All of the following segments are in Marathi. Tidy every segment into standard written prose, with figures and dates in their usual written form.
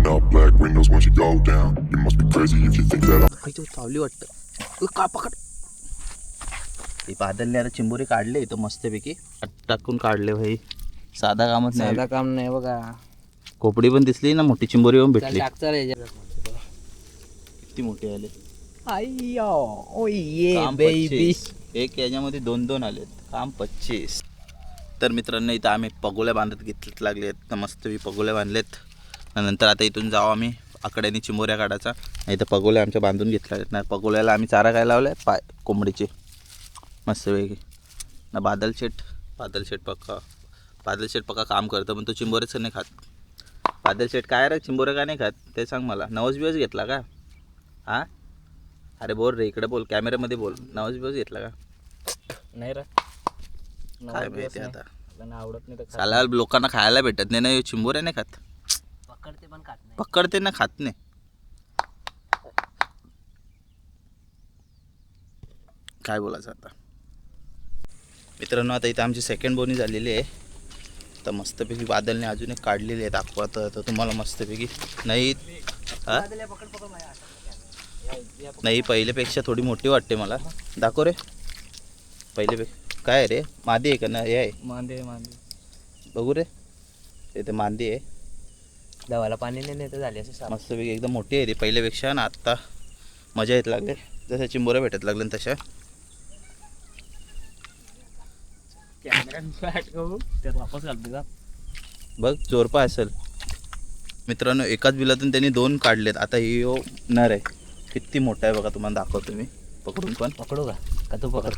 Rolling up black windows once you go down. You must be crazy if you think that I'm चावली वाटतं का पकड. ते बादलने आता चिंबोरी काढले तर मस्तपैकी टाकून काढले भाई. साधा कामच नाही. साधा काम नाही बघा. कोपडी पण दिसली ना, मोठी चिंबोरी पण भेटली. किती मोठी आले. काम 25. एक याच्यामध्ये 2-2 आलेत. काम 25. तर मित्रांनो इथं आम्ही पगोल्या बांधत घेतलेत लागलेत तर मस्त पगोल्या बांधलेत. नंतर आता इथून जाऊ आम्ही आकड्याने चिंबोऱ्या काढायचा. नाही तर पगोल्या आमच्या बांधून घेतल्या आहेत ना. पगोल्याला आम्ही चारा काय लावला आहे कोंबडीचे मस्तपैकी ना. बादलशेठ पक्का काम करतं पण तो चिंबोऱ्याच नाही खात. बादलशेठ काय रे चिंबोऱ्या का नाही खात ते सांग मला. नवस बिवस घेतला का? हां अरे बोल रे इकडे बोल, कॅमेऱ्यामध्ये बोल. नवस बिवस घेतला का? नाही रे, काय माहिती आता. आवडत नाही तर साला लोकांना खायला भेटत नाही ना, चिंबोऱ्या नाही खात. पकडते पण खात नाही. पकडते ना खात नाही. काय बोलायचं आता मित्रांनो. आता इथं आमची सेकंड बोनी झालेली आहे तर मस्तपैकी बादलने अजून एक काढलेली आहे. दाखवा तर तुम्हाला मस्तपैकी. नाही नाही पहिल्यापेक्षा थोडी मोठी वाटते मला. दाखव रे पहिल्यापेक्षा. काय रे मादी आहे का ना? हे आहे मांदे बघू रे. इथे मांदी आहे. दवाला पाणी नाही तर झाली असं मस्तपैकी एकदम मोठी आहे ती पहिल्यापेक्षा. ना आत्ता मजा येत लागले जशा चिंबोऱ्या भेटत लागले तशा. वापस घालतो बघ चोरपा असेल मित्रांनो. एकाच बिलातून त्यांनी 2 काढलेत. आता ही नर आहे. किती मोठा आहे बघा, तुम्हाला दाखवतो मी पकडून. पण पकडू का तू पकड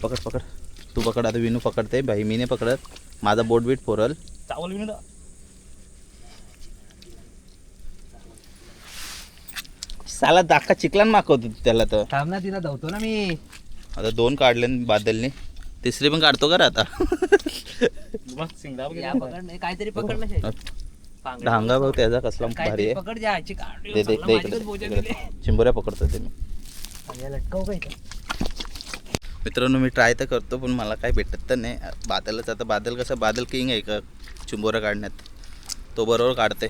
तू पकड. आता विनू पकडते भाई, मी नाही पकडत. माझा बोट बीट फोरल. चावल विनू साला दाखा चिकलान मागवतो त्याला. तर थांब ना, तिला धावतो ना मी. आता 2 काढले बादलने. तिसरी पण काढतो का रे आता? काहीतरी पकड ना. ढांगा बघ त्याचा कसला भारी आहे. पकड जा. चिंबोऱ्या पकडतो ते मी. लटकाव काय मित्रांनो मी ट्राय तर करतो पण मला काही भेटत तर नाही. बादलच आता बादल कसं, बादल किंग आहे का चिंबोऱ्या काढण्यात. तो बरोबर काढते.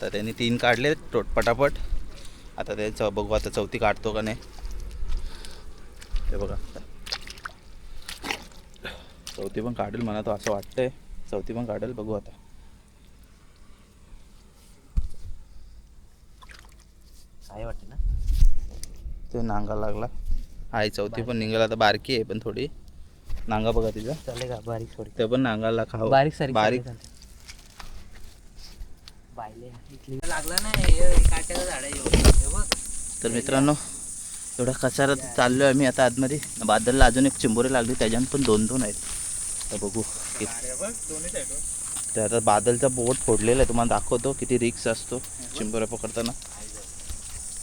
तर त्यांनी 3 काढले पटापट. आता त्याचं बघू आता चौथी काढतो का नाही. हे बघा चौथी पण काढेल म्हणा तो, असं वाटतंय. चौथी पण काढेल, बघू आता. काय वाटतं ना ते नांगा लागला आहे. चौथी पण निघाला. आता बारकी आहे पण थोडी. नांगा बघा तिचा चालेल का बारीक थोडी. ते पण नांगाला खाऊ बारीक लागला नाही काट्याचं झाड आहे. तर मित्रांनो एवढा कचारा चाललो आहे आम्ही आता आतमध्ये. बादलला अजून एक चिंबोरी लागली त्याच्यात पण 2-2 आहेत. तर बघू. तर आता बादलचा बोट फोडलेला आहे, तुम्हाला दाखवतो किती रिक्स असतो चिंबोऱ्या पकडताना.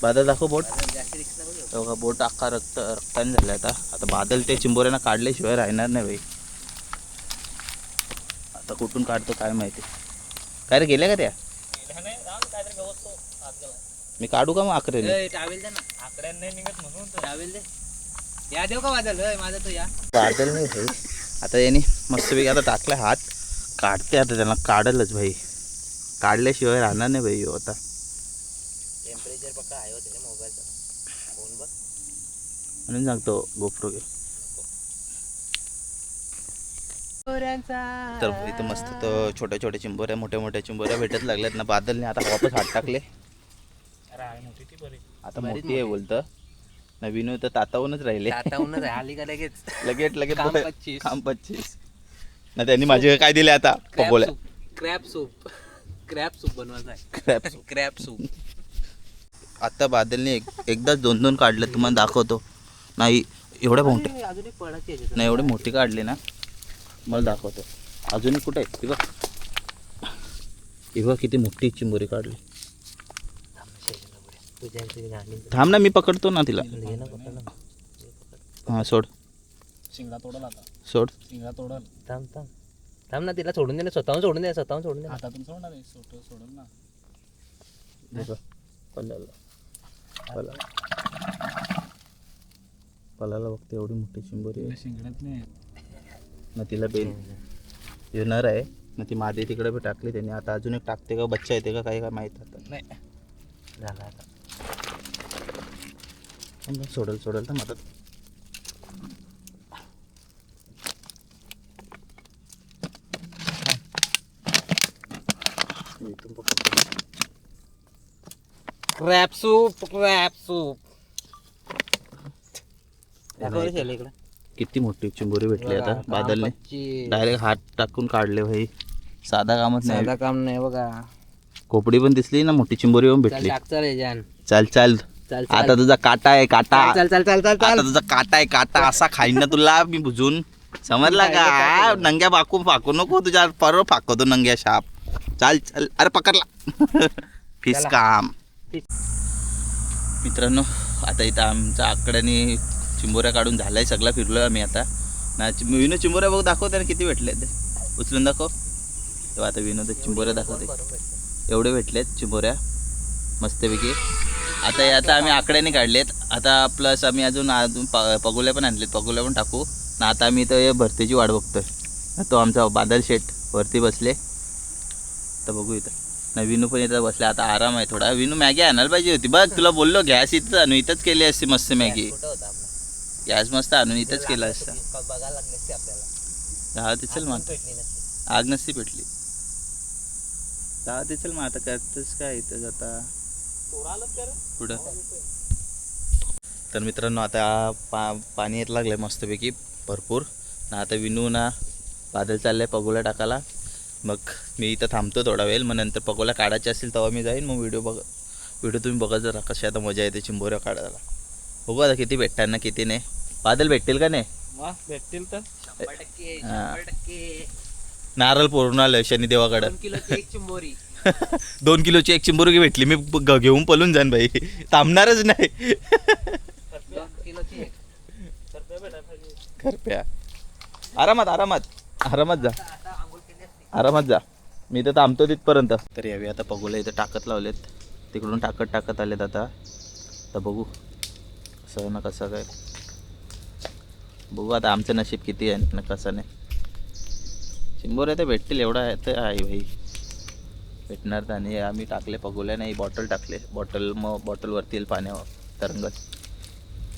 बादल दाखव बोट. बघा बोट अख्खा रक्ताने झाला आता बादल ते चिंबोऱ्यांना काढल्याशिवाय राहणार नाही भाई. आता कुठून काढतो काय माहिती. काय रे गेल्या का त्या? मी काढू का मग आकरेने? बादल नाही भाई. आता यांनी मस्तपैकी आता टाकला हात. काढते आता त्यांना काढलच भाई. काढल्याशिवाय राहणार नाही भाई. आता टेम्परेचर पक्का आहे होते मोबाईलचा. फोन बघ म्हणून सांगतो गोप्रो घे. तर इथं मस्त तर छोट्या छोट्या चिंबोऱ्या मोठ्या चिंबोऱ्या भेटत लागल्यात ना. बादलने आता वापस हात टाकले. आता मोठी आहे बोलतं ना. विनू तर तातावूनच राहिले. आली का लगेच काम 25 ना. त्यांनी माझे काय दिले आता पकोड्या. क्रॅप सूप बनवायचा आहे. Crab soup. आता बादलने एकदाच 2-2 काढले. तुम्हाला दाखवतो. नाही एवढ्या मोठे अजून एक पडाची नाही, एवढे मोठे काढले ना. मला दाखवतो अजून कुठे आहे. बघ किती मोठी चिंबोरी काढली. थांब ना मी पकडतो ना तिला. हां सोड. शिंगडा तोडल आता. सोड. शिंगडा तोडल. थांब ना, तिला सोडून दे ना. स्वतःहून सोडून दे. हातातून सोडणार आहे. सोडून ना. पलाला बघते एवढी मोठी चिंबोरी आहे. शिंगड्यात नाही ना तिला बेल येणार आहे ना. ती मादी तिकडे पण टाकली त्यांनी. आता अजून एक टाकते का बच्चा येते का काही काय माहीत आता नाही. झाला आता. सोडल सोडल तर मदत. क्रॅप सूप दाखव रे शेले इकडं. किती मोठी चिंबोरी भेटली आता बादलने. डायरेक्ट हात टाकून काढले भाई. साधा कामच नाही. साधा काम नाही बघा. खोपडी पण दिसली ना, मोठी चिंबोरी पण भेटली. चल चल चल आता तुझा काटा आहे काटा. चल चल चल चल आता तुझा काटा आहे काटा. असा खाईन ना तुला मी बुजून. समजला का? नंग्या फाकू नको तुझ्या परवा फाकवतो नंग्या शाप. चाल चल. अरे पकडला. फिस काम. मित्रांनो आता इथं आमच्या आकड्याने चिंबोऱ्या काढून झालाय सगळा. फिरलोय आम्ही आता ना. विनोद चिंबोऱ्या बघ दाखव त्याने किती भेटले ते. उचलून दाखव. तेव्हा आता विनोद चिंबोऱ्या दाखवते. एवढे भेटलेत चिंबोऱ्या मस्तपैकी. आता आम्ही आकड्याने काढलेत. आता प्लस आम्ही अजून पगोल्या पण आणलेत. पगोल्या पण टाकू ना. आता आम्ही इथं भरतीची वाट बघतोय. तो आमचा बादल शेट वरती बसले. तर बघू इथं ना. विनू पण इथं बसले. आता आराम आहे थोडा. विनू मॅगी आणायला पाहिजे होती बघ. तुला बोललो गॅस इथंच आणू. इथंच केली असती मस्त मॅगी. गॅस मस्त आणून इथंच केला असता. हा ते चल मग. आग नसती पेटली. हा ते चल मग. आता करतच काय इथं आता पुढं. तर मित्रांनो आता पाणी येत लागलंय मस्तपैकी भरपूर ना. आता विनू ना बादल चाललंय पगोल्या टाकायला. मग मी इथं थांबतो थोडा वेळ. मग नंतर पगोल्या काढायचे असतील तेव्हा मी जाईन. मग व्हिडिओ तुम्ही बघत जरा कशी आता मजा येते चिंबोऱ्या काढायला. बघू आता किती भेटतात ना किती नाही. बादल भेटतील का नाही? भेटतील तर 100% नारळ पूर्ण आलं शनिदेवाकडं. 2 किलोची एक चिंबोरी. 2 किलोची एक चिंबोरी भेटली. मी घेऊन पळून जाईन भाई. थांबणारच नाही. 2 किलोची एक. करप्या. आरामात आरामात आरामात जा. आरामात जा. मी तर थांबतो तिथपर्यंत. तर यावी आता पगोल्या इथं टाकत लावलेत. तिकडून टाकत आलेत आता. तर बघू कसं ना कसं काय. बघू आता आमचं नशीब किती आहे ना कसं नाही. चिंबोऱ्या तर भेटतील एवढा आहे तर आहे भाई. भेटणार तर. आणि आम्ही टाकले पगोल्या नाही. बॉटल टाकले. मग बॉटलवरती येईल पाण्यावर तरंगत.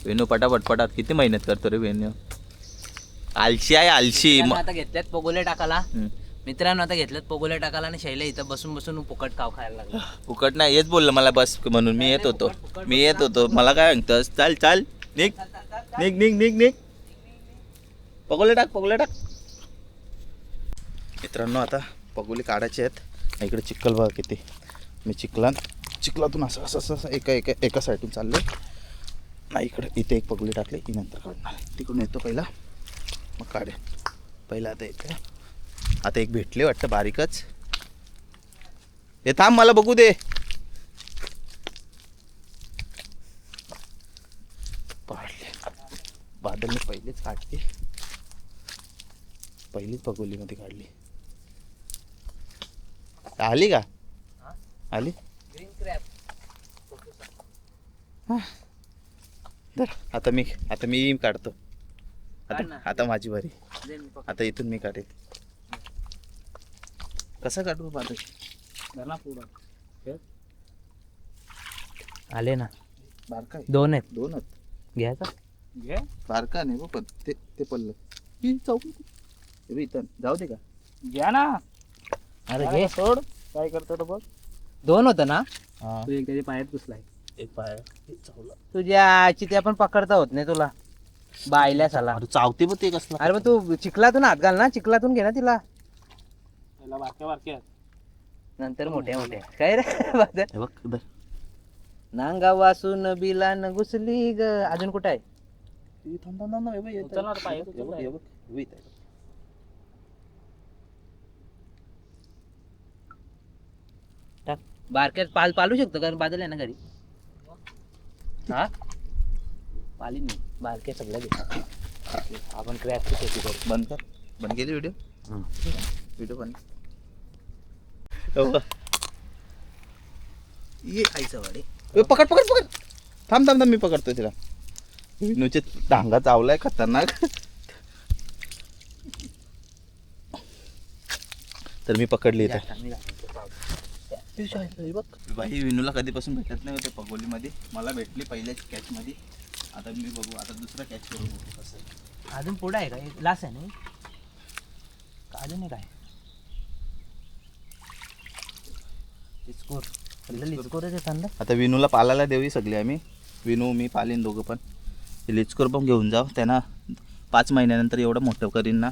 वेणू पटापट किती मेहनत करतो रे वेणू. आलशी आहे आलशी. आता घेतल्यात पगोले टाकायला. मित्रांनो आता घेतल्यात पगोले टाकायला आणि शैल्या इथं बसून बसून फुकट काव खायला लागला. फुकट नाही हेच बोललं मला बस म्हणून. मी येत होतो. मला काय सांगतोस. चाल चाल निघ निघ निघ निघ निघ. पगोले टाक. मित्रांनो आता पगोले काढायचे आहेत. इकडे चिखल बघा किती. मी चिखलातून असं एका साईडून चाललो नाही. इथे एक पगोली टाकले की नंतर काढणार. तिकडून येतो पहिला मग काढेल. पहिला आता येते. आता एक भेटले वाटतं बारीकच. हे थांब मला बघू दे. पाडले. बादलने पहिलीच काढली. पहिलीच पगोलीमध्ये काढली. आली का? आली. Green crab. आता मी काढतो. आता माझी बारी. आता इथून मी काढेल. कसा काढू बादल? आले ना. बारका आहे. 2 आहेत. 2 आहेत. घ्यायचा. बारका नाही बघ पण ते पडलं. इथं जाऊ दे का? घ्या ना. अरे घे सोड. काय करतो तो बघ. 2 होतं ना. तू एक त्याच्या पायात घुसलाय. एक पाय चावला. तुझ्या आईची ते आपण पकडता होत नाही तुला. बायल्या साला. चावते बघ ते कसला. अरे मग तू चिखलातून हात घाल ना. चिखलातून घे ना तिला. नंतर मोठ्या काय रे. हे बघ इधर. नांगा वासून बिलान घुसली ग. अजून कुठं आहे? टाक. बारक्यात पालू शकतो कारण बादल आहे ना घरी. हा पाली नाही. बारक्या सगळ्या घेतो आपण. क्रॅपची शेती करू. बंद केली व्हिडिओ बंद. ये आईचा वाडे. पकड थांब मी पकडतोय तिला. विनूचे टांगा चावलाय खतरनाक. तर मी पकडली इथे. बाई विनूला कधीपासून भेटत नाही होते पगोलीमध्ये. मला भेटली पहिल्याच कॅचमध्ये. आता मी बघू, आता दुसरा कॅच करू बघू कसं आहे. अजून पुढं आहे का? लास्ट आहे ना अजून नाही काय लिचकोरच येतात ना. आता विनूला पालायला देऊ सगळे आम्ही. विनू मी पालीन दोघं पण. लिचकोर पण घेऊन जाऊ, त्यांना 5 महिन्यानंतर एवढं मोठं करीन ना.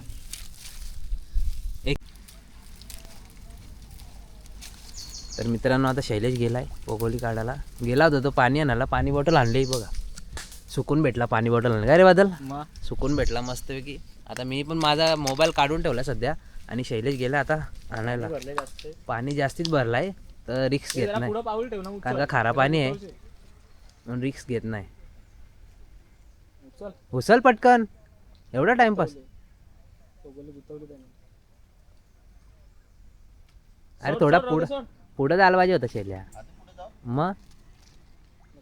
तर मित्रांनो आता शैलेश गेलाय पोगोली काढायला. गेला होता तो पाणी आणायला. पाणी बॉटल आणली बघा. सुकून भेटला पाणी बॉटल आणलं. काय रे बादल? सुकून भेटला मस्तपैकी. आता मी पण माझा मोबाईल काढून ठेवला सध्या आणि शैलेश गेला आता आणायला. पाणी जास्तीच भरलाय तर रिक्स घेत नाही, कारण का खारा पाणी आहे म्हणून रिक्स घेत नाही. उचल पटकन, एवढा टाइमपास. अरे थोडा पुढं जायला पाहिजे होता शैल्या. मग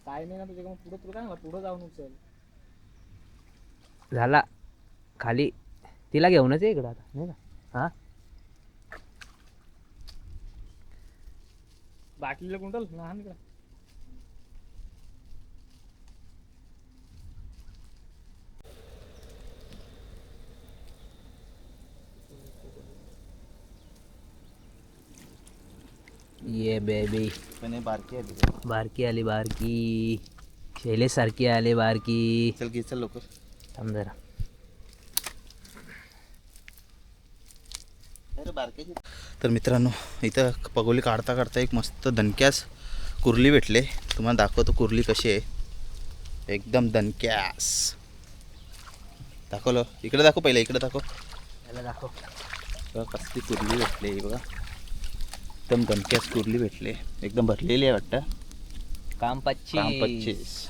काय नाही ना तुझ्या पुढे तुला काय पुढे जाऊन उचल. झाला खाली. तिला घेऊनच आहे इकडं आता नाही का. हा बाटलीला कुंटल लहान का. ये बेबी पण हे बारकी आहे. बारकी आली बारकी. शैलेश सारखी आली बारकी. चल घे चल लवकर. थांब जरा. तर मित्रांनो इथं पगोली काढता काढता एक मस्त दणक्यास कुर्ली भेटले. तुम्हाला दाखवतो कुर्ली कशी आहे. एकदम दणक्यास दाखवलं. इकडे दाखव, पहिलं इकडे दाखव. याला दाखव. बघा कसली कुर्ली भेटले. बघा एकदम दणक्यास कुर्ली भेटले. एकदम भरलेली आहे वाटतं. काम 25.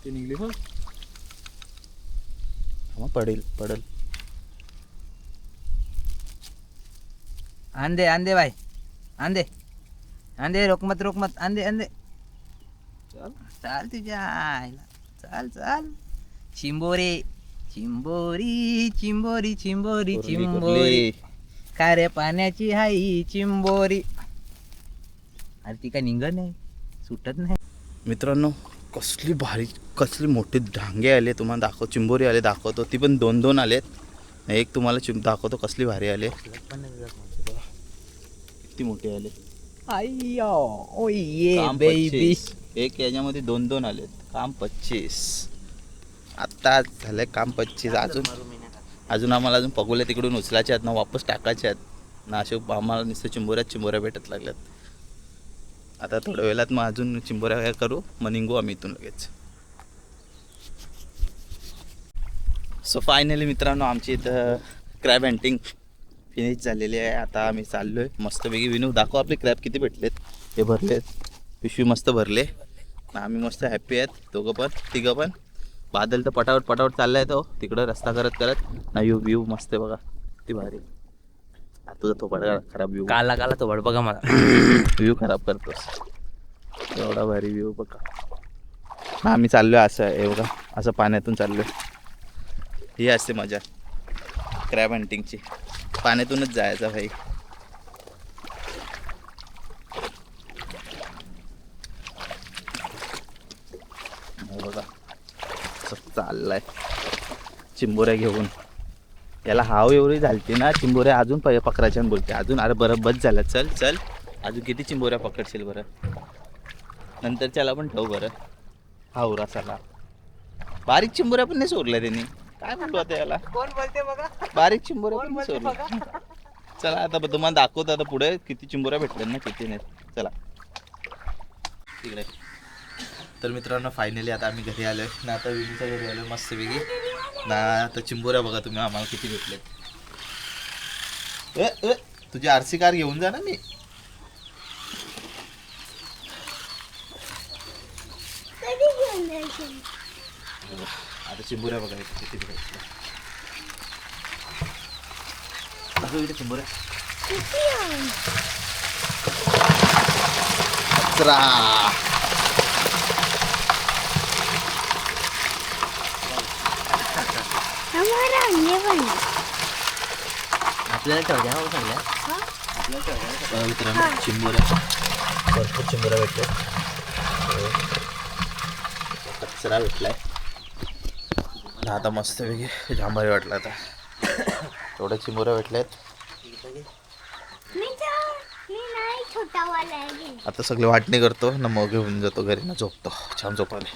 ते निघली हो. मग पडेल पडेल. आंदे आंदे भाई आंदे आंदे. रोकमत रोकमत. आंदे आंदे. चाल तुझ्या आईला. चाल चाल. चिंबोरी चिंबोरी चिंबोरी चिंबोरी चिंबोरी. खाऱ्या पाण्याची हाई चिंबोरी. अरे ती काय निघत नाही, सुटत नाही. मित्रांनो कसली भारी कसली मोठे डांगे आले. तुम्हाला दाखव. चिंबोरी आले दाखवतो. ती पण 2-2 आलेत. एक तुम्हाला दाखवतो कसली भारी आले. किती मोठे आले. ओ ये काम बेबी. 25. एक याच्यामध्ये 2-2 आलेत. काम 25. आत्ता झालंय काम 25. अजून आम्हाला अजून पगोल्या तिकडून उचलायच्या आहेत ना, वापस टाकायच्या आहेत ना. असे आम्हाला नुसतं चिंबोऱ्या भेटत लागल्यात. आता थोड्या वेळात मग अजून चिंबोऱ्या करू, मग निघू आम्ही इथून लगेच. सो फायनली मित्रांनो आमची इथं क्रॅब हंटिंग फिनिश झालेली आहे. आता आम्ही चाललो आहे मस्तपैकी. विनू दाखव आपले क्रॅब किती भेटलेत. हे भरलेत, पिशवी मस्त भरले. आम्ही मस्त हॅप्पी आहेत दोघं पण तिघं पण. बादल तर पटावट चाललाय तो तिकडं रस्ता करत करत ना. व्ह्यू मस्त आहे बघा किती भारी. तुझा थोपाड खराब व्ह्यू. काला काला तो बघा मला. व्ह्यू खराब करतोस. एवढा भारी व्ह्यू बघा. आम्ही चाललोय असं आहे बघा, असं पाण्यातून चाललोय. ही असते मजा क्रॅब हंटिंगची. पाण्यातूनच जायचा भाई. बघा चाललाय चिंबोऱ्या घेऊन. याला हाव एवढी झालती ना चिंबोऱ्या अजून पकडायच्या बोलते. अजून अरे बरं बस झालं. चल चल अजून किती चिंबोऱ्या पकडशील बरं. नंतरच्याला पण ठेव बरं. हावरा चला. बारीक चिंबोऱ्या पण नाही सोडल्या त्यांनी. काय म्हणतो आता याला. कोण बोलते बघा. बारीक चिंबोऱ्या पण नाही सोडल्या. चला आता तुम्हाला दाखवतो आता पुढे किती चिंबोऱ्या भेटल्या ना किती नाही. चला तिकडे. तर मित्रांनो फायनली आता आम्ही घरी आलोय ना. आता विजूच्या घरी आलोय मस्तपैकी ना. आता चिंबोऱ्या बघा तुम्ही आम्हाला किती भेटलेत. तुझी RC कार घेऊन जा ना मी. आता चिंबोऱ्या बघा किती भेटल्या. चिंबोऱ्या 15. आपल्याला ठेवल्या ना चांगल्या. मित्रांनो चिंबोऱ्या भरपूर चिमुरं भेटले. कचरा भेटलाय मला आता मस्तपैकी जांभारी वाटलं आता. थोडे चिमुरं भेटलेत. आता सगळे वाटणी करतो ना, मग घेऊन जातो घरी ना, झोपतो. छान झोपाले.